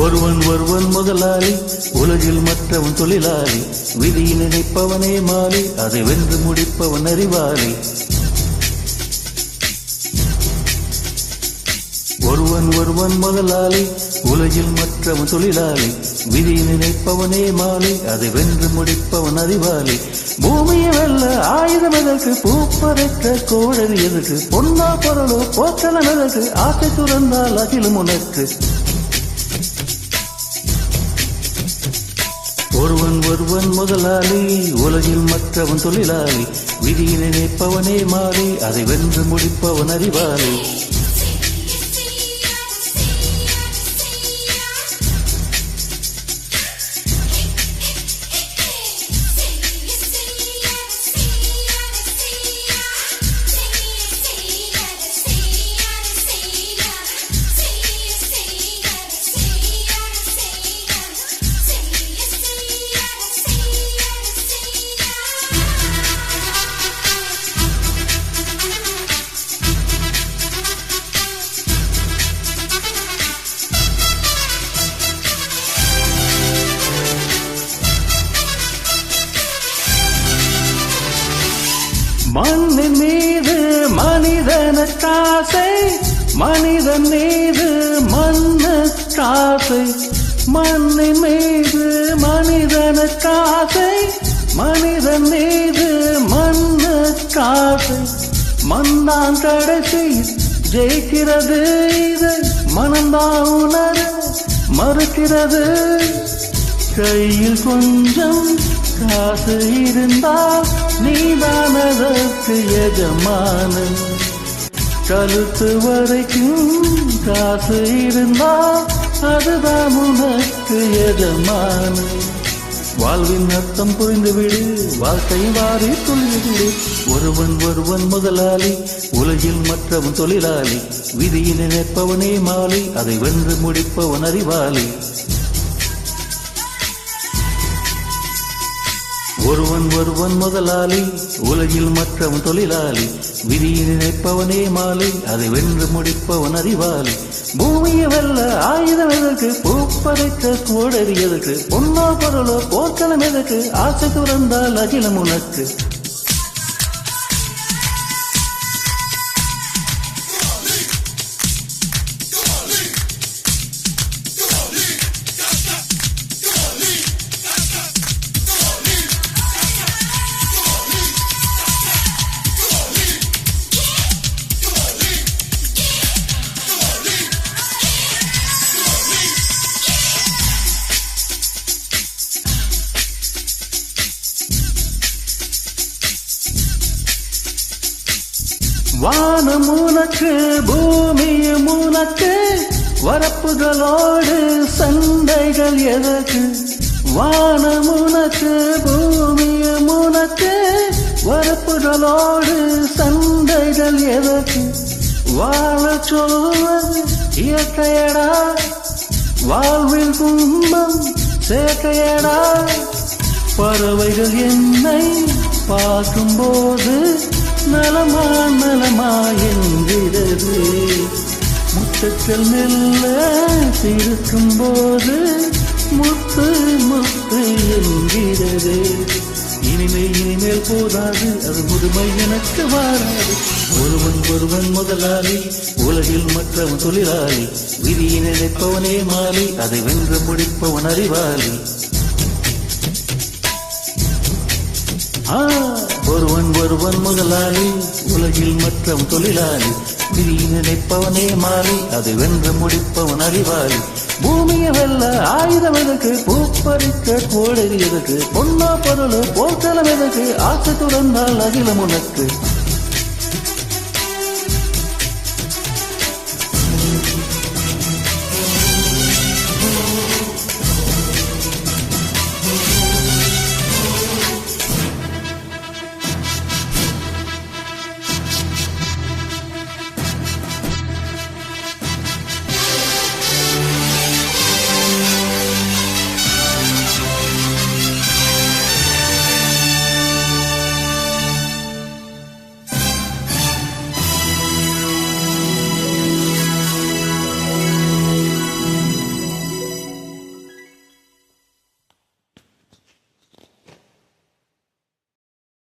ஒருவன் ஒருவன் முதலாளி, உலகில் மற்றவன் தொழிலாளி. விதியை நினைப்பவனே மாலி, அதை வென்று முடிப்பவன் அறிவாளி. ஒருவன் ஒருவன் முதலாளி, உலகில் மற்றவன் தொழிலாளி. விதியை நினைப்பவனே மாலி, அதை வென்று முடிப்பவன் அறிவாளி. பூமியை வெல்ல ஆயுதம் எதற்கு, பூப்பறைக்க கோடரி எதற்கு, பொன்னா பொருளோ போக்கலம் எதற்கு, ஆசை துறந்தால் அகிலும் உனக்கு. ஒருவன் ஒருவன் முதலாளி, உலகில் மற்றவன் தொழிலாளி. விதியை நினைப்பவனே மாறி, அதை வென்று முடிப்பவன் அறிவாளி. மண்ணின் மீது மனிதனுக்காசை, மனிதன் மீது மண்ணுக்காசை. மண்ணின் மீது மனிதனுக்காசை, மனிதன் மீது மண்ணுக்காசை. மண்ணான் கடைசி ஜெயிக்கிறது, இது மனம்தான் உணர மறுக்கிறது. கையில் கொஞ்சம் காசு இருந்தால் நீதான் அதற்கு எஜமானன். கழுத்து வரைக்கும் காசு இருந்தால் அதுதான் உனக்கு எஜமானன். வாழ்வின் அர்த்தம் புரிந்துவிடு, வாழ்க்கை வாரி துளிவிடு. ஒருவன் ஒருவன் முதலாளி, உலகில் மற்றவன் தொழிலாளி. விதியை நினைப்பவனே மாலி, அதை வென்று முடிப்பவன் அறிவாளி. ஒருவன் ஒருவன் முதலாளி, உலகில் மற்றவன் தொழிலாளி. விதியை நினைப்பவனே மாலி, அதை வென்று முடிப்பவன் அறிவாளி. பூமியை வெல்ல ஆயுதம் எதற்கு, பூப்பறைக்க கோடரி எதற்கு, பொன்னோ பொருளோ போர்க்களம் எதற்கு, ஆசை துறந்தால் அகிலம் உனக்கு. வானம் உனக்கு, பூமியும் உனக்கு, வரப்புகளோடு சண்டைகள் எதற்கு. வானம் உனக்கு, பூமியும் உனக்கு, வரப்புகளோடு சண்டைகள் எதற்கு. வாழ சொல்வது இயற்கையடா, வாழ்வில் துன்பம் சேர்க்கையடா. பறவைகள் என்னை பார்க்கும்போது நலமா நலமா என்கிறது. முத்துக்கள் மெல்ல சிரிக்கும் போது முத்து முத்து என்கிறது. இனிமேல் போதாது, அது முதுமை எனக்கு மாறாது. ஒருவன் ஒருவன் முதலாளி, உலகில் மற்றவன் தொழிலாளி. விதியை நினைப்பவனே மாலி, அதை வென்று முடிப்பவன் அறிவாளி. ஒருவன் ஒருவன் முதலாளி, உலகில் மற்றவன் தொழிலாளி. விதியை நினைப்பவனே மாலி, அதை வென்று முடிப்பவன் அறிவாளி. பூமியை வெல்ல ஆயுதம் எதற்கு, பூப்பறிக்க கோடரி எதற்கு, பொன்னா பொருள் போர்க்களம் எதற்கு, ஆசை துறந்தால் அகிலம் உனக்கு.